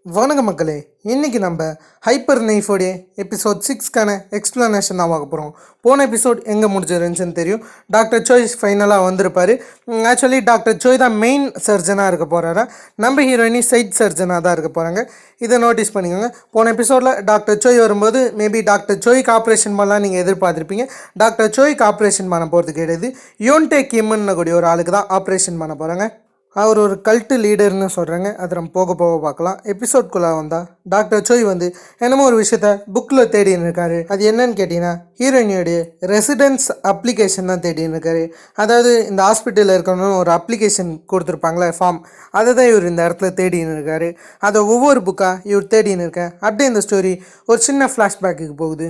வணக்கம் மக்களே, இன்றைக்கி நம்ம ஹைப்பர் நைஃபோடைய எபிசோட் 6க்கான எக்ஸ்ப்ளனேஷன் தான் பார்க்க போகிறோம். போன எபிசோட் எங்கே முடிஞ்சிருந்துச்சுன்னு தெரியும். டாக்டர் சோய் ஃபைனலாக வந்திருப்பார். ஆக்சுவலி டாக்டர் சோய் தான் மெயின் சர்ஜனாக இருக்க போகிறாரா, நம்ம ஹீரோயினி சைட் சர்ஜனாக தான் இருக்க போகிறாங்க. இதை நோட்டீஸ் பண்ணிக்கோங்க. போன எபிசோடில் டாக்டர் சோய் வரும்போது மேபி டாக்டர் சோய்க்கு ஆப்ரேஷன் பண்ணலாம் நீங்கள் எதிர்பார்த்துருப்பீங்க. டாக்டர் சோய்க்கு ஆப்ரேஷன் பண்ண போகிறது கிடையாது. யோன்டே கிம்னு கூடிய ஒரு ஆளுக்கு தான் ஆப்ரேஷன் பண்ண போகிறாங்க. அவர் ஒரு கல்ட்டு லீடர்னு சொல்கிறாங்க. அதை நம்ம போக போக பார்க்கலாம். எபிசோட்குள்ளே வந்தால் டாக்டர் சோய் என்னமோ ஒரு விஷயத்த புக்கில் தேடின்னு இருக்காரு. அது என்னன்னு கேட்டிங்கன்னா ஹீரோயினியோடைய ரெசிடென்ஸ் அப்ளிகேஷன் தான் தேடின்னு இருக்காரு. அதாவது இந்த ஹாஸ்பிட்டலில் இருக்கணும்னு ஒரு அப்ளிகேஷன் கொடுத்துருப்பாங்களே, ஃபார்ம், அதை தான் இவர் இந்த இடத்துல தேடின்னு இருக்காரு. அதை ஒவ்வொரு புக்காக இவர் தேடின்னு இருக்கேன். அப்படியே இந்த ஸ்டோரி ஒரு சின்ன ஃப்ளாஷ்பேக்குக்கு போகுது.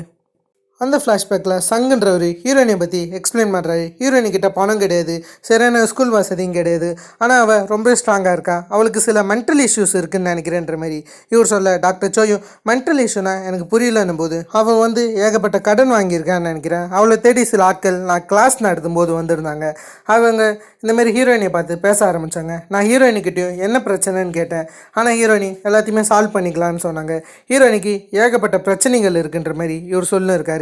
அந்த ஃப்ளாஷ்பேக்கில் சங்குன்றவர் ஹீரோயினை பற்றி எக்ஸ்பிளைன் பண்ணுறாரு. ஹீரோயினிக்கிட்ட பணம் கிடையாது, சரியான ஸ்கூல் வசதியும் கிடையாது, ஆனால் அவள் ரொம்ப ஸ்ட்ராங்காக இருக்கா, அவளுக்கு சில மென்டல் இஷ்யூஸ் இருக்குதுன்னு நினைக்கிறேன்ற மாதிரி இவர் சொல்ல, டாக்டர் சோயும் மென்டல் இஷ்யூனா எனக்கு புரியலன்னும் போது அவள் ஏகப்பட்ட கடன் வாங்கியிருக்கான்னு நினைக்கிறேன். அவளை தேடி சில ஆட்கள் நான் கிளாஸ் நடத்தும் போது வந்திருந்தாங்க. அவங்க இந்தமாரி ஹீரோயினை பார்த்து பேச ஆரம்பித்தாங்க. நான் ஹீரோயினிக்கிட்டையும் என்ன பிரச்சனைன்னு கேட்டேன். ஆனால் ஹீரோயினி எல்லாத்தையுமே சால்வ் பண்ணிக்கலான்னு சொன்னாங்க. ஹீரோயினிக்கு ஏகப்பட்ட பிரச்சனைகள் இருக்குன்ற மாதிரி இவர் சொல்லியிருக்காரு.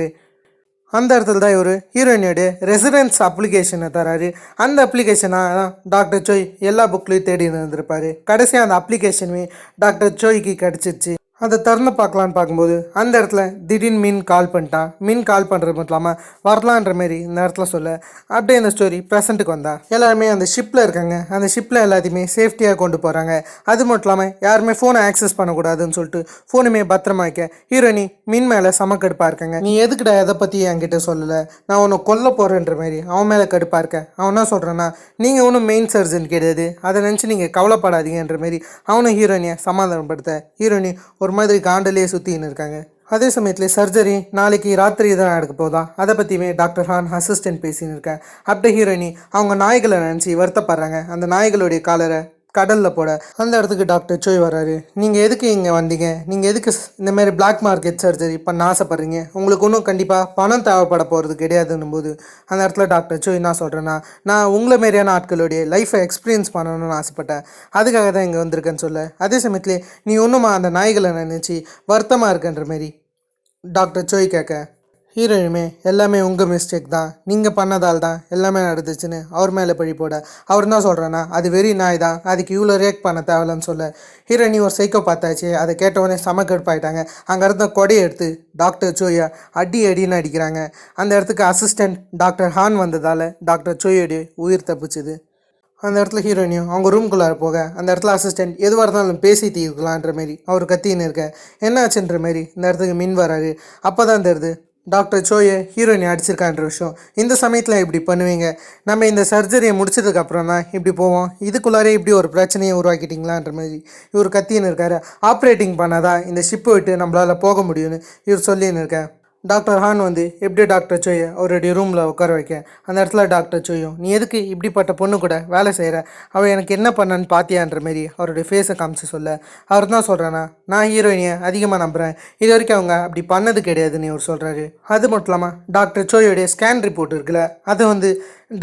அந்த இடத்துல தான் இவர் ஹீரோயினோடைய ரெசிடென்ஸ் அப்ளிகேஷனை தராரு. அந்த அப்ளிகேஷனாக தான் டாக்டர் சோய் எல்லா புக்லேயும் தேடி இருந்திருப்பார். கடைசியாக அந்த அப்ளிகேஷனுமே டாக்டர் சோய்க்கு கிடச்சிச்சு. அதை திறந்து பார்க்கலான்னு பார்க்கும்போது அந்த இடத்துல திடீர்னு மீன் கால் பண்ணிட்டான். மீன் கால் பண்ணுறது மட்டும் இல்லாமல் வரலான்ற மாரி இந்த இடத்துல சொல்ல, அப்படியே இந்த ஸ்டோரி ப்ரெசண்ட்டுக்கு வந்தா எல்லாருமே அந்த ஷிப்பில் இருக்காங்க. அந்த ஷிப்பில் எல்லாத்தையுமே சேஃப்டியாக கொண்டு போகிறாங்க. அது மட்டும் இல்லாமல் யாருமே ஃபோனை ஆக்சஸ் பண்ணக்கூடாதுன்னு சொல்லிட்டு ஃபோனுமே பத்திரமா வைக்க ஹீரோயினி மீன் மேலே சமக்கடுப்பாக இருக்காங்க. நீ எதுக்கிட்ட எதை பற்றி என்கிட்ட சொல்லலை, நான் உன்னை கொல்ல போகிறேன்ற மாதிரி அவன் மேலே கடுப்பாக இருக்கேன். அவன் என்ன சொல்கிறான்னா, நீங்கள் ஒன்றும் மெயின் சர்ஜன் கிடையாது, அதை நினச்சி நீங்கள் கவலைப்படாதீங்கன்ற மாரி அவனும் ஹீரோயினியை சமாதானப்படுத்த ஹீரோயினி ஒரு மாதிரி காண்டலே சுற்றின்னு இருக்காங்க. அதே சமயத்தில் சர்ஜரி நாளைக்கு ராத்திரி தான் நடக்க போதா, அதை பற்றியுமே டாக்டர் ஹான் அசிஸ்டன்ட் பேசின்னு இருக்கேன். அப்படியே ஹீரோயினி அவங்க நாய்களை நினச்சி வருத்தப்படுறாங்க. அந்த நாய்களுடைய காலரை கடலில் போட அந்த இடத்துக்கு டாக்டர் சோய் வர்றாரு. நீங்கள் எதுக்கு இங்கே வந்தீங்க, நீங்கள் எதுக்கு இந்தமாரி பிளாக் மார்க்கெட் சர்ஜரி பண்ண ஆசைப்பட்றீங்க, உங்களுக்கு ஒன்றும் கண்டிப்பாக பணம் தேவைப்பட போகிறது கிடையாதுன்னும் போது அந்த இடத்துல டாக்டர் சோய் என்ன சொல்கிறேன்னா, நான் உங்களை மாரியான ஆட்களுடைய லைஃப்பை எக்ஸ்பீரியன்ஸ் பண்ணணும்னு ஆசைப்பட்டேன், அதுக்காக தான் இங்கே வந்திருக்கேன்னு சொல்ல, அதே சமயத்துலேயே நீ ஒன்றுமா அந்த நாய்களை நினச்சி வருத்தமாக இருக்குன்ற மாரி டாக்டர் சோய் கேட்க, ஹீரோயினுமே எல்லாமே உங்கள் மிஸ்டேக் தான், நீங்கள் பண்ணதால் தான் எல்லாமே நடந்துச்சுன்னு அவர் மேலே பழி போட, அவர் என்ன சொல்கிறேன்னா அது வெறி நாய் தான், அதுக்கு இவ்வளோ ரியாக்ட் பண்ண தேவையில்லன்னு சொல்ல, ஹீரோயினி ஒரு சைக்கோ பார்த்தாச்சு. அதை கேட்டவுடனே கடுப்பாயிட்டாங்க. அங்கே இருந்த கொடையை எடுத்து டாக்டர் சோயை அடின்னு அடிக்கிறாங்க. அந்த இடத்துக்கு அசிஸ்டண்ட் டாக்டர் ஹான் வந்ததால் டாக்டர் சோயோடைய உயிர் தப்பிச்சுது. அந்த இடத்துல ஹீரோயினியும் அவங்க ரூம்குள்ளார போக அந்த இடத்துல அசிஸ்டண்ட் எதுவாக இருந்தாலும் பேசி தீர்க்கலான்ற மாரி அவர் கத்தின்னு இருக்க, என்ன ஆச்சுன்ற மாரி இந்த இடத்துக்கு மின் வராரு. அப்போ தான் தெரியுது டாக்டர் சோயை ஹீரோயினி அடிச்சிருக்கான்ற விஷயம். இந்த சமயத்தில் இப்படி பண்ணுவீங்க, நம்ம இந்த சர்ஜரியை முடிச்சதுக்கப்புறம் தான் இப்படி போவோம், இதுக்குள்ளாரே இப்படி ஒரு பிரச்சனையை உருவாக்கிட்டீங்களான்ற மாதிரி இவர் கத்தின்னு இருக்காரு. ஆப்ரேட்டிங் பண்ணாதான் இந்த ஷிப்பை விட்டு நம்மளால் போக முடியும்னு இவர் சொல்லின்னு இருக்கேன். டாக்டர் ஹான் எப்படி டாக்டர் சோயை அவருடைய ரூமில் உட்கார வைக்க அந்த இடத்துல டாக்டர் சோயும், நீ எதுக்கு இப்படிப்பட்ட பொண்ணு கூட வேலை செய்கிற, அவள் எனக்கு என்ன பண்ணான்னு பார்த்தியான்ற மாரி அவருடைய ஃபேஸை காமிச்சு சொல்ல, அவர் தான் சொல்கிறேன்னா நான் ஹீரோயினியை அதிகமாக நம்புகிறேன், இது வரைக்கும் அவங்க அப்படி பண்ணது கிடையாதுன்னு இவர் சொல்கிறாரு. அது மட்டும் இல்லாமல் டாக்டர் சோயோடைய ஸ்கேன் ரிப்போர்ட் இருக்குல்ல, அது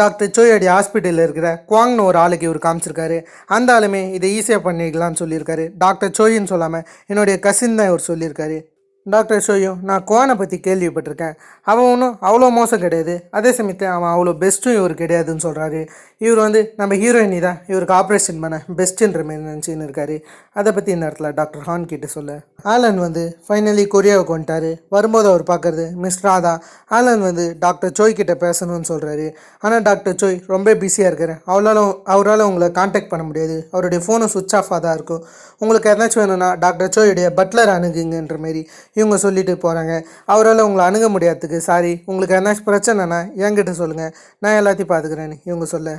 டாக்டர் சோயோடைய ஹாஸ்பிட்டலில் இருக்கிற குவாங்னு ஒரு ஆளுக்கு இவர் காமிச்சிருக்காரு. அந்த ஆளுமே இதை ஈஸியாக பண்ணிக்கலாம்னு சொல்லியிருக்காரு. டாக்டர் சோயின்னு சொல்லாமல் என்னுடைய கசின் தான் இவர் சொல்லியிருக்காரு. டாக்டர் சோயும் நான் குவானை பற்றி கேள்விப்பட்டிருக்கேன், அவன் ஒன்றும் அவ்வளோ மோசம் கிடையாது, அதே சமயத்தில் அவன் அவ்வளோ பெஸ்ட்டும் இவர் கிடையாதுன்னு சொல்கிறாரு. இவர் நம்ம ஹீரோயினி தான் இவருக்கு ஆப்ரேஷன் பண்ண பெஸ்ட்டுன்ற மாரி நினச்சின்னு இருக்காரு. அதை பற்றி இந்த இடத்துல டாக்டர் ஹான் கிட்ட சொல்ல, ஆலன் ஃபைனலி கொரியாவுக்கு வந்துட்டார். வரும்போது அவர் பார்க்குறது மிஸ் ராதா. ஆலன் டாக்டர் சோய் கிட்ட பேசணும்னு சொல்கிறாரு. ஆனால் டாக்டர் சோய் ரொம்ப பிஸியாக இருக்கார், அவரால் உங்களை காண்டாக்ட் பண்ண முடியாது, அவருடைய ஃபோனும் சுவிட்ச் ஆஃபாக தான் இருக்கும், உங்களுக்கு எதாச்சும் வேணும்னா டாக்டர் சோயுடைய பட்லர் அணுகுங்கன்ற மாரி இவங்க சொல்லிட்டு போகிறாங்க. அவரால் உங்களை அணுக முடியாததுக்கு சாரி, உங்களுக்கு என்னாச்சும் பிரச்சனைனா என்கிட்ட சொல்லுங்கள், நான் எல்லாத்தையும் பார்த்துக்கிறேன்னு இவங்க சொல்ல,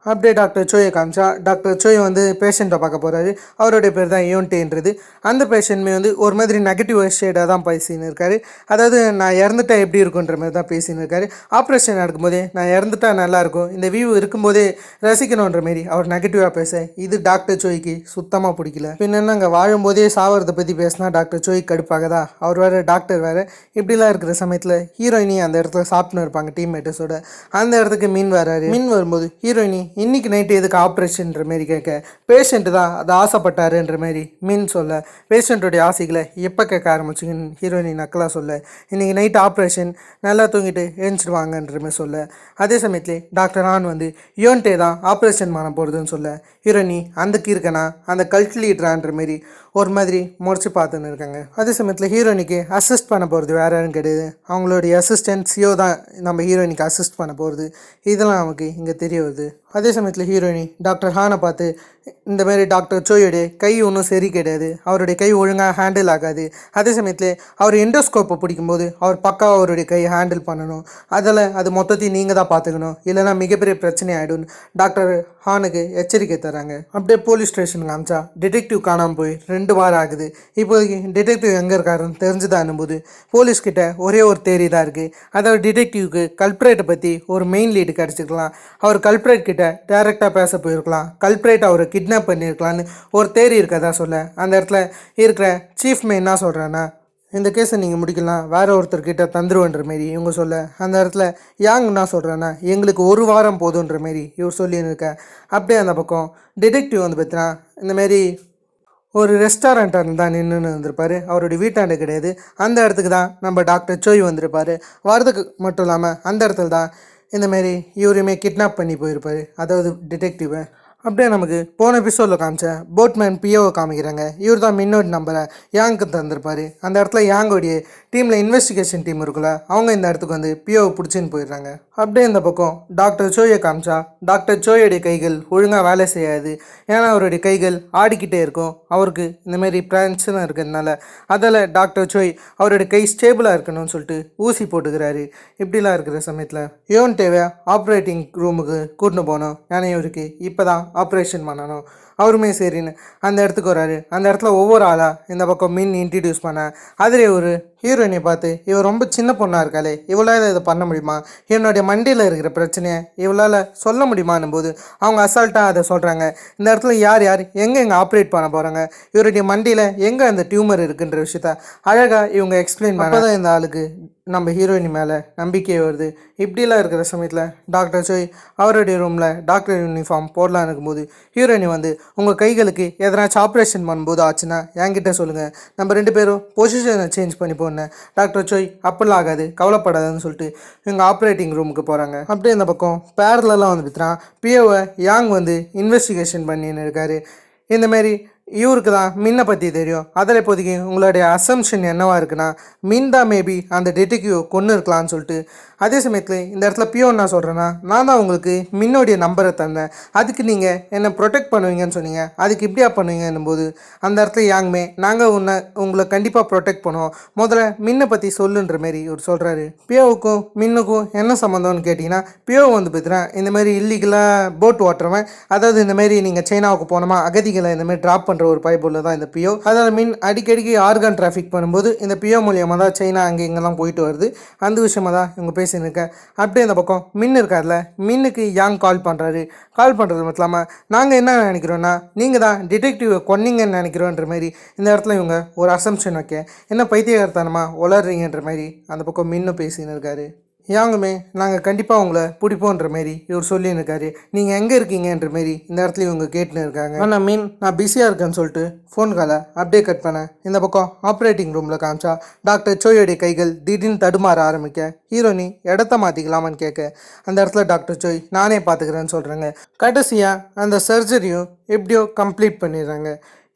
அப்படியே டாக்டர் சோயை காமிச்சா டாக்டர் சோய் பேஷண்ட்டை பார்க்க போகிறாரு. அவருடைய பேர் தான் யோன்டேன்றது. அந்த பேஷண்ட்மே ஒரு மாதிரி நெகட்டிவ் ஷேடாக தான் பேசின்னு இருக்காரு. அதாவது நான் இறந்துட்டா எப்படி இருக்குன்ற மாதிரி தான் பேசின்னு இருக்காரு. ஆப்ரேஷன் நடக்கும்போதே நான் இறந்துட்டா நல்லாயிருக்கும், இந்த வியூ இருக்கும்போதே ரசிக்கணுன்ற மாரி அவர் நெகட்டிவாக பேச, இது டாக்டர் சோய்க்கு சுத்தமாக பிடிக்கல. பின்னா அங்கே வாழும்போதே சாவறதை பற்றி பேசினா டாக்டர் சோய் கடுப்பாகதா, அவர் வேறு டாக்டர் வேறு. இப்படிலாம் இருக்கிற சமயத்தில் ஹீரோயினி அந்த இடத்துல சாப்பிட்னு இருப்பாங்க டீம்மேட்டர்ஸோட. அந்த இடத்துக்கு மீன் வராரு. மீன் வரும்போது ஹீரோயினி இன்றைக்கி நைட்டு எதுக்கு ஆப்ரேஷன்ற மாரி கேட்க, பேஷண்ட்டு தான் அது ஆசைப்பட்டாருன்ற மாரி மின் சொல்ல, பேஷண்ட்டுடைய ஆசைகளை எப்போ கேட்க ஆரம்பிச்சிங்கன்னு ஹீரோயினி நக்கலாக சொல்ல, இன்றைக்கி நைட்டு ஆப்ரேஷன் நல்லா தூங்கிட்டு எழுந்துருவாங்கன்ற மாதிரி சொல்ல, அதே சமயத்துலேயே டாக்டர் ஆன் வந்து யோன்டே தான் ஆப்ரேஷன் பண்ண போகிறதுன்னு சொல்ல, ஹீரோயினி அந்த கீர்க்கனா அந்த கல்ட் லீட்ரான்ற மாரி ஒரு மாதிரி முறைச்சி பார்த்துன்னு இருக்காங்க. அதே சமயத்தில் ஹீரோயினிக்கு அசிஸ்ட் பண்ண போகிறது வேறு யாரும் கிடையாது, அவங்களுடைய அசிஸ்டன்ட் சியோ தான் நம்ம ஹீரோயினிக்கு அசிஸ்ட் பண்ண போகிறது. இதெல்லாம் நமக்கு இங்கே தெரிய வருது. அதே சமயத்தில் ஹீரோயினி டாக்டர் ஹானை பார்த்து இந்த மாதிரி டாக்டர் சோயோடைய கை ஒன்றும் சரி கிடையாது, அவருடைய கை ஒழுங்காக ஹேண்டில் ஆகாது. அதே சமயத்தில் அவர் எண்டோஸ்கோப்பை பிடிக்கும்போது அவர் பக்காவாக அவருடைய கையை ஹேண்டில் பண்ணணும், அதில் அது மொத்தத்தையும் நீங்கள் தான் பார்த்துக்கணும், இல்லைனா மிகப்பெரிய பிரச்சனை ஆகிடும் டாக்டர் ஹானுக்கு எச்சரிக்கை தராங்க. அப்படியே போலீஸ் ஸ்டேஷனுக்கு காமிச்சா டிடெக்டிவ் காணாமல் போய் 2 வாரம் ஆகுது. இப்போதைக்கு டிடெக்டிவ் எங்கே இருக்காருன்னு தெரிஞ்சுதான் போது போலீஸ்கிட்ட ஒரே ஒரு தேரி தான் இருக்குது, அதாவது டிடெக்டிவ்க்கு கல்ப்ரேட்டை பற்றி ஒரு மெயின் லீடு கிடச்சிக்கலாம், அவர் கல்ப்ரேட் கிட்ட டைரெக்டாக பேச போயிருக்கலாம், கல்ப்ரேட் அவரை கிட்னாப் பண்ணியிருக்கலான்னு ஒரு தேரி இருக்கதா சொல்ல, அந்த இடத்துல இருக்கிற சீஃப் மே என்ன சொல்கிறேன்னா, இந்த கேஸை நீங்கள் முடிக்கலாம் வேற ஒருத்தர்கிட்ட தந்துருவன்ற மாரி இவங்க சொல்ல, அந்த இடத்துல யாங் என்ன சொல்கிறேன்னா எங்களுக்கு 1 வாரம் போதுன்ற மாரி இவர் சொல்லின்னு இருக்க. அப்படியே அந்த பக்கம் டிடெக்டிவ் வந்து பார்த்தீங்கன்னா இந்தமாரி ஒரு ரெஸ்டாரண்ட்டாக தான் நின்றுன்னு வந்திருப்பார், அவருடைய வீட்டாண்டு கிடையாது. அந்த இடத்துக்கு தான் நம்ம டாக்டர் சோய் வந்திருப்பார். வரதுக்கு மட்டும் இல்லாமல் அந்த இடத்துல தான் இந்தமாரி இவரையுமே கிட்னாப் பண்ணி போயிருப்பார், அதாவது டிடெக்டிவை. அப்படியே நமக்கு போன எபிசோடில் காமிச்ச போட்மேன் பியோவை காமிக்கிறாங்க. இவர் தான் மின்னோட நம்பரை யாங்க்கு தந்திருப்பார். அந்த இடத்துல யாங்கோடைய டீமில் இன்வெஸ்டிகேஷன் டீம் இருக்குல்ல, அவங்க இந்த இடத்துக்கு வந்து பியோவை பிடிச்சின்னு போயிடுறாங்க. அப்படியே இந்த பக்கம் டாக்டர் சோயை காமிச்சா டாக்டர் சோயோடைய கைகள் ஒழுங்காக வேலை செய்யாது, ஏன்னா அவருடைய கைகள் ஆடிக்கிட்டே இருக்கும், அவருக்கு இந்தமாரி பிரச்சனை இருக்கிறதுனால. அதில் டாக்டர் சோய் அவருடைய கை ஸ்டேபிளாக இருக்கணும்னு சொல்லிட்டு ஊசி போட்டுக்கிறாரு. இப்படிலாம் இருக்கிற சமயத்தில் யோன் தேவை ஆப்ரேட்டிங் ரூமுக்கு கூட்டின்னு போனோம், ஏன்னா இவருக்கு இப்போ தான் ஆப்ரேஷன் பண்ணணும். அவருமே சரின்னு அந்த இடத்துக்கு வராரு. அந்த இடத்துல ஒவ்வொரு ஆளாக இந்த பக்கம் மின் இன்ட்ரடியூஸ் பண்ண, அதில் ஒரு ஹீரோயினை பார்த்து இவர் ரொம்ப சின்ன பொண்ணாக இருக்காளே, இவளால் இதை பண்ண முடியுமா, என்னுடைய மண்டியில் இருக்கிற பிரச்சனையை இவளால் சொல்ல முடியுமான்னும் போது அவங்க அசால்ட்டாக அதை சொல்கிறாங்க. இந்த இடத்துல யார் யார் எங்கே ஆப்ரேட் பண்ண போகிறாங்க, இவருடைய மண்டியில் எங்கே அந்த டியூமர் இருக்குன்ற விஷயத்த அழகாக இவங்க எக்ஸ்பிளைன் பண்ண தான் இந்த ஆளுக்கு நம்ம ஹீரோயினி மேலே நம்பிக்கை வருது. இப்படிலாம் இருக்கிற சமயத்தில் டாக்டர் சோய் அவருடைய ரூமில் டாக்டர் யூனிஃபார்ம் போடலான்னு இருக்கும்போது ஹீரோயினி வந்து உங்கள் கைகளுக்கு எதனாச்சும் ஆப்ரேஷன் பண்ணும்போது ஆச்சுன்னா என்கிட்ட சொல்லுங்கள், நம்ம 2 பேரும் பொசிஷனை சேஞ்ச் பண்ணி போனேன். டாக்டர் சோய் அப்படிலாம் ஆகாது, கவலைப்படாதுன்னு சொல்லிட்டு இவங்க ஆப்ரேட்டிங் ரூமுக்கு போகிறாங்க. அப்படியே இந்த பக்கம் பேரலாம் வந்து பார்த்துறான் பியோவை யாங் வந்து இன்வெஸ்டிகேஷன் பண்ணின்னு இருக்காரு. இந்தமாரி இவருக்கு தான் மின்னை பற்றி தெரியும். அதில் இப்போதைக்கு உங்களுடைய அசம்ஷன் என்னவாக இருக்குன்னா மின் தான் மேபி அந்த டிடெக்டிவ் கொன்று இருக்கலான்னு சொல்லிட்டு. அதே சமயத்தில் இந்த இடத்துல பியோ என்ன சொல்கிறேன்னா, நான் தான் உங்களுக்கு மின்னோடைய நம்பரை தந்தேன், அதுக்கு நீங்கள் என்னை ப்ரொடெக்ட் பண்ணுவீங்கன்னு சொன்னீங்க, அதுக்கு இப்படியா பண்ணுவீங்கன்னும் போது அந்த இடத்துல யாங்குமே நாங்கள் உங்களை கண்டிப்பாக ப்ரொடெக்ட் பண்ணுவோம், முதல்ல மின்னை பற்றி சொல்லுன்ற மாரி இவர் சொல்கிறாரு. பியோவுக்கும் மின்னுக்கும் என்ன சம்மந்தம்னு கேட்டிங்கன்னா, பியோ வந்து பார்த்தீங்கன்னா இந்தமாரி இல்லீகலாக போட் ஓட்டுறவன், அதாவது இந்தமாரி நீங்கள் சைனாவுக்கு போனோமா அகதிகளை இந்தமாரி ட்ராப் பண்ணுற ஒரு பைபிள் தான் இந்த பியோ. அதாவது மின் அடிக்கடிக்கு ஆர்கான் டிராஃபிக் பண்ணும்போது இந்த பியோ மூலியமாக தான் சைனா அங்கே இங்கெல்லாம் போயிட்டு வருது. அந்த விஷயமாக தான் இவங்க பேசியிருக்கேன். அப்படியே இந்த பக்கம் மின் இருக்கார்ல, மின்னுக்கு யாங் கால் பண்ணுறாரு. கால் பண்ணுறது மட்டும் இல்லாமல் நாங்கள் என்ன நினைக்கிறோன்னா நீங்கள் தான் டிடெக்டிவை கொன்னீங்கன்னு நினைக்கிறோன்ற மாதிரி இந்த இடத்துல இவங்க ஒரு அசம்ஷன் வைக்க, என்ன பைத்தியகாரத்தனமாக உளறீங்கன்ற மாதிரி அந்த பக்கம் மின்னு பேசின்னு இருக்காரு. யாங்குமே நாங்கள் கண்டிப்பாக உங்களை பிடிப்போன்ற மாரி இவர் சொல்லின்னு இருக்காரு. நீங்கள் எங்கே இருக்கீங்கன்ற மாரி இந்த இடத்துல இவங்க கேட்டுன்னு இருக்காங்க. ஆனால் மீன் நான் பிஸியாக இருக்கேன்னு சொல்லிட்டு ஃபோன் காலை அப்படியே கட் பண்ணேன். இந்த பக்கம் ஆப்ரேட்டிங் ரூமில் காமிச்சா டாக்டர் சோயோடைய கைகள் திடீர்னு தடுமாற ஆரம்பிக்க, ஹீரோனி இடத்த மாற்றிக்கலாமான்னு கேட்க, அந்த இடத்துல டாக்டர் சோய் நானே பார்த்துக்கிறேன்னு சொல்கிறாங்க. கடைசியாக அந்த சர்ஜரியும் எப்படியோ கம்ப்ளீட் பண்ணிடுறாங்க.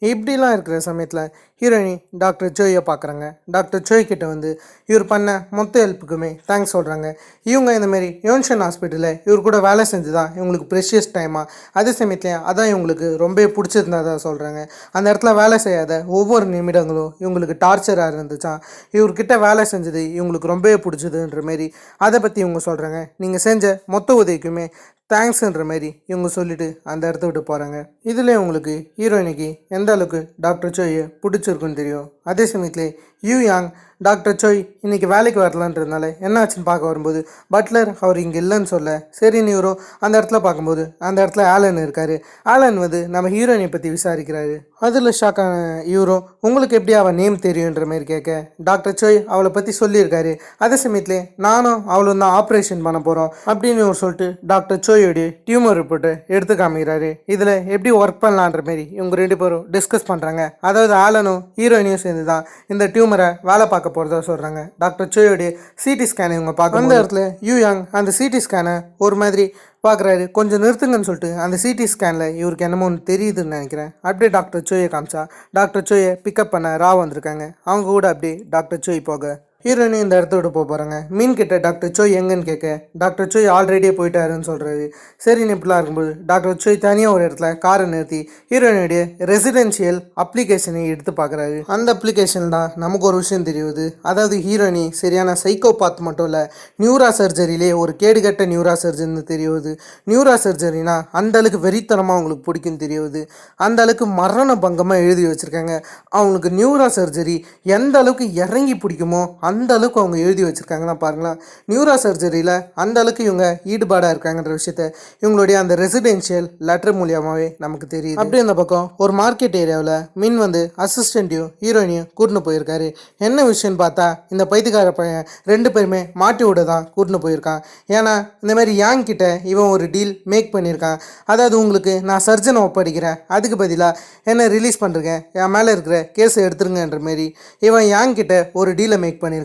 இப்படிலாம் இருக்கிற சமயத்தில் ஹீரோயினி டாக்டர் சோயை பார்க்குறாங்க. டாக்டர் சோய் கிட்ட வந்து இவர் பண்ண மொத்த ஹெல்ப்புக்குமே தேங்க்ஸ் சொல்கிறாங்க. இவங்க இந்தமாரி யோன்ஷன் ஹாஸ்பிட்டலில் இவர் கூட வேலை செஞ்சு தான் இவங்களுக்கு ப்ரெஷியஸ் டைமாக, அதே சமயத்தில் அதான் இவங்களுக்கு ரொம்ப பிடிச்சிருந்ததாக சொல்கிறாங்க. அந்த இடத்துல வேலை செய்யாத ஒவ்வொரு நிமிடங்களும் இவங்களுக்கு டார்ச்சராக இருந்துச்சான். இவர்கிட்ட வேலை செஞ்சது இவங்களுக்கு ரொம்பவே பிடிச்சதுன்ற மாரி அதை பற்றி இவங்க சொல்கிறாங்க. நீங்கள் செஞ்ச மொத்த உதவிக்குமே தேங்க்ஸ்ன்ற மாரி இவங்க சொல்லிவிட்டு அந்த இடத்த விட்டு போகிறாங்க. இதில் உங்களுக்கு ஹீரோயினிக்கு எந்த அளவுக்கு டாக்டர் சோயை பிடிச்சிருக்குன்னு தெரியும். அதே சமயத்தில் யூ யாங் டாக்டர் சோய் இன்னைக்கு வேலைக்கு வரலான்றதுனால என்ன ஆச்சுன்னு பார்க்க வரும்போது பட்லர் அவர் இங்கே இல்லைன்னு சொல்ல சரின்னு இவரும் அந்த இடத்துல பார்க்கும்போது அந்த இடத்துல ஆலன் இருக்காரு. ஆலன் வந்து நம்ம ஹீரோயினை பற்றி விசாரிக்கிறாரு. அதில் ஷாக்கான இவரும் உங்களுக்கு எப்படி அவள் நேம் தெரியுன்ற மாதிரி கேட்க டாக்டர் சோய் அவளை பற்றி சொல்லியிருக்காரு. அதே சமயத்துலேயே நானும் அவளும் தான் ஆப்ரேஷன் பண்ண போகிறோம் அப்படின்னு இவர் சொல்லிட்டு டாக்டர் சோயோடைய டியூமர் ரிப்போர்ட்டை எடுத்து காமிக்கிறாரு. இதில் எப்படி ஒர்க் பண்ணலான்ற மாரி இவங்க ரெண்டு பேரும் டிஸ்கஸ் பண்ணுறாங்க. அதாவது ஆலனும் ஹீரோயினையும் சேர்ந்து தான் இந்த டியூமரை வேலை பார்க்க போகிறதா சொல்கிறாங்க. டாக்டர் சோயோடைய சிடி ஸ்கேனை இவங்க பார்க்க அந்த இடத்துல யூயாங் அந்த சிடி ஸ்கேனை ஒரு மாதிரி பார்க்குறாரு. கொஞ்சம் நிறுத்துங்கன்னு சொல்லிட்டு அந்த சிடி ஸ்கேனில் இவருக்கு என்னமோ ஒன்று தெரியுதுன்னு நினைக்கிறேன். அப்படியே டாக்டர் சோயை காமிச்சா டாக்டர் சோயை பிக்கப் பண்ண வந்திருக்காங்க. அவங்க கூட அப்படியே டாக்டர் சோய் போக ஹீரோயினும் இந்த இடத்த விட்டு போகிறாங்க. மீன் கிட்ட டாக்டர் சோய் எங்கன்னு கேட்க டாக்டர் சோய் ஆல்ரெடியே போயிட்டாருன்னு சொல்கிறாரு. சரி இப்படிலாம் இருக்கும்போது டாக்டர் சோய் தனியாக ஒரு இடத்துல காரை நிறுத்தி ஹீரோயினுடைய ரெசிடென்ஷியல் அப்ளிகேஷனை எடுத்து பார்க்குறாரு. அந்த அப்ளிகேஷன் தான் நமக்கு ஒரு விஷயம் தெரியுது. அதாவது ஹீரோயினி சரியான சைக்கோபாத் மட்டும் இல்லை, நியூரா சர்ஜரியிலே ஒரு கேடுகட்ட நியூரா சர்ஜரின்னு தெரியுது. நியூரா சர்ஜரினா அந்த அளவுக்கு வெறித்தனமாக அவங்களுக்கு பிடிக்குன்னு தெரியுது. அந்த அளவுக்கு மரண பங்கமாக எழுதி வச்சுருக்காங்க. அவங்களுக்கு நியூரா சர்ஜரி எந்த அளவுக்கு இறங்கி பிடிக்குமோ அந்த அளவுக்கு அவங்க எழுதி வச்சுருக்காங்கன்னா பாருங்களா. நியூரா சர்ஜரியில் அந்த அளவுக்கு இவங்க ஈடுபாடாக இருக்காங்கன்ற விஷயத்த இவங்களுடைய அந்த ரெசிடென்ஷியல் லெட்டர் மூலியமாகவே நமக்கு தெரியுது. அப்படி அந்த பக்கம் ஒரு மார்க்கெட் ஏரியாவில் மின் வந்து அசிஸ்டண்ட்டையும் ஹீரோயினையும் கூட்டின்னு போயிருக்காரு. என்ன விஷயம்னு பார்த்தா இந்த பைத்தியக்கார பையன் ரெண்டு பேருமே மாட்டி விட தான் கூட்டின்னு போயிருக்கான். ஏன்னா இந்த மாதிரி யாங் கிட்ட இவன் ஒரு டீல் மேக் பண்ணியிருக்கான். அதாவது உங்களுக்கு நான் சர்ஜனை ஒப்படைக்கிறேன், அதுக்கு பதிலாக என்ன ரிலீஸ் பண்ணுறேன், என் மேலே இருக்கிற கேஸை எடுத்துருங்கன்ற மாரி இவன் யாங் கிட்ட ஒரு டீலை மேக் பண்ணியிருக்கான்.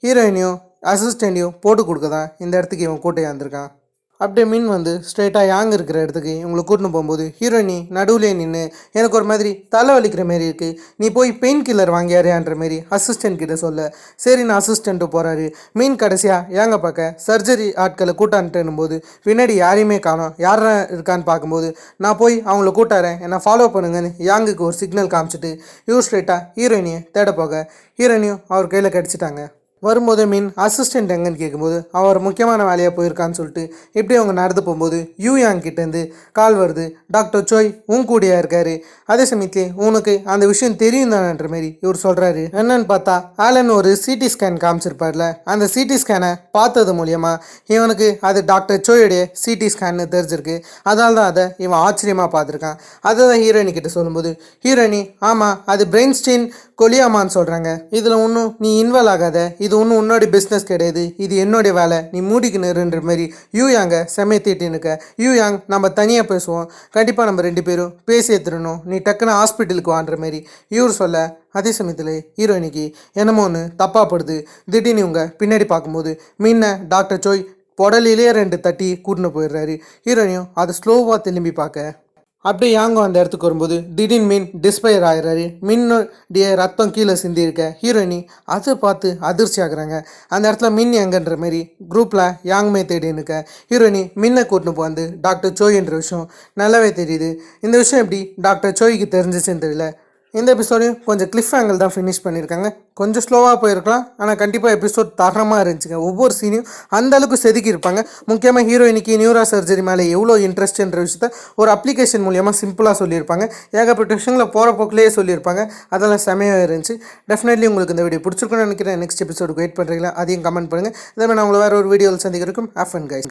ஹீரோயினையும் அசிஸ்டண்ட்டையும் போட்டு கொடுக்க தான் இந்த இடத்துக்கு இவன் கூட்டையாக இருந்திருக்கான். அப்படியே மின் வந்து ஸ்ட்ரெயிட்டாக யாங் இருக்கிற இடத்துக்கு இவங்களை கூட்டின்னு போகும்போது ஹீரோயினி நடுவுலே நின்று எனக்கு ஒரு மாதிரி தலை வலிக்கிற மாரி இருக்குது, நீ போய் பெயின் கில்லர் வாங்கியாரியான்ற மாரி அசிஸ்டண்ட் கிட்ட சொல்ல சரி நான் அசிஸ்டண்ட்டு போகிறாரு. மீன் கடைசியாக யாங்க பார்க்க சர்ஜரி ஆட்களை கூட்டான்ட்டுன்னும் போது பின்னாடி யாரையுமே காணோம். யாரா இருக்கான்னு பார்க்கும்போது நான் போய் அவங்கள கூட்டாரேன், என்னை ஃபாலோ பண்ணுங்கன்னு யாங்குக்கு ஒரு சிக்னல் காமிச்சிட்டு இவர் ஸ்ட்ரெயிட்டாக ஹீரோயினியை தேட போக ஹீரோயினியும் அவர் கையில் கிடச்சிட்டாங்க. வரும்போது மீன் அசிஸ்டண்ட் எங்கன்னு கேட்கும்போது அவர் முக்கியமான வேலையாக போயிருக்கான்னு சொல்லிட்டு இப்படி அவங்க நடந்து போகும்போது யூயாங் கிட்டேருந்து கால் வருது. டாக்டர் சோய் உன் கூடியா இருக்காரு, அதே சமயத்திலே உனக்கு அந்த விஷயம் தெரியும் தானன்ற மாரி இவர் சொல்கிறாரு. என்னன்னு பார்த்தா ஆலன் ஒரு சிடி ஸ்கேன் காமிச்சிருப்பார்ல, அந்த சிடி ஸ்கேனை பார்த்தது மூலியமாக இவனுக்கு அது டாக்டர் சோயோடைய சிடி ஸ்கேன்னு தெரிஞ்சிருக்கு. அதனால தான் அதை இவன் ஆச்சரியமாக பார்த்துருக்கான். அதை தான் ஹீரோயினி கிட்ட சொல்லும்போது ஹீரோயினி ஆமாம் அது பிரெயின் ஸ்டெயின் கொலியாமான்னு சொல்கிறாங்க, இதில் ஒன்றும் நீ இன்வால்வ் ஆகாத, இது ஒன்றும் உன்னோடைய பிஸ்னஸ் கிடையாது, இது என்னுடைய வேலை, நீ மூடிக்கினுன்ற மாதிரி யூயாங்க செம்மையை தீட்டின்னுக்க. யூயாங் நம்ம தனியாக பேசுவோம், கண்டிப்பாக நம்ம ரெண்டு பேரும் பேசி எடுத்துடணும், நீ டக்குன்னு ஹாஸ்பிட்டலுக்கு வான்ற மாதிரி இவர் சொல்ல அதே சமயத்தில் ஹீரோயினிக்கு என்னமோ ஒன்று தப்பாக படுது. திடீர்னு இவங்க பின்னாடி பார்க்கும்போது முன்ன டாக்டர் சோய் புடலிலே ரெண்டு தட்டி கூட்டின்னு போயிடுறாரு. ஹீரோயினியும் அதை ஸ்லோவாக திரும்பி பார்க்க அப்படியே யாங்கோ அந்த இடத்துக்கு வரும்போது திடீர்னு மீன் டிஸ்பயர் ஆகிறாரு. மீனுடைய ரத்தம் கீழே சிந்தியிருக்க ஹீரோயினி அதை பார்த்து அதிர்ச்சி ஆகுறாங்க. அந்த இடத்துல மின் எங்கன்ற மாரி குரூப்பில் யாங்குமே தேடி நிற்க ஹீரோயினி மின்னை கூட்டின்னு வந்து டாக்டர் சோய்ன்ற விஷயம் நல்லாவே தெரியுது. இந்த விஷயம் எப்படி டாக்டர் சோய்க்கு தெரிஞ்சிச்சுன்னு தெரியல. இந்த எபிசோடையும் கொஞ்சம் கிளிஃப் ஆங்கிள் தான் ஃபினிஷ் பண்ணியிருக்காங்க. கொஞ்சம் ஸ்லோவாக போயிருக்கலாம், ஆனால் கண்டிப்பாக எபிசோட் தரமாக இருந்துச்சுங்க. ஒவ்வொரு சீனையும் அந்தளவுக்கு செதுக்கியிருப்பாங்க. முக்கியமாக ஹீரோயினிக்கு நியூரா சர்ஜரி மேலே எவ்வளோ இன்ட்ரெஸ்ட்ன்ற விஷயத்த ஒரு அப்ளிகேஷன் மூலியமாக சிம்பிளாக சொல்லியிருப்பாங்க. ஏகப்பட்ட விஷயங்களை போகிற போக்கிலேயே சொல்லியிருப்பாங்க. அதெல்லாம் செமையாக இருந்துச்சு. டெஃபினெட்லி உங்களுக்கு இந்த வீடியோ பிடிச்சிருக்குன்னு நினைக்கிறேன். நெக்ஸ்ட் எபிசோடுக்கு வெயிட் பண்ணுறீங்களா, அதையும் கமெண்ட் பண்ணுங்கள். இதே மாதிரி நான் உங்களை வேறு ஒரு வீடியோவில் சந்திக்கிறதுக்கும் ஆஃப் அண்ட் கைஸ்.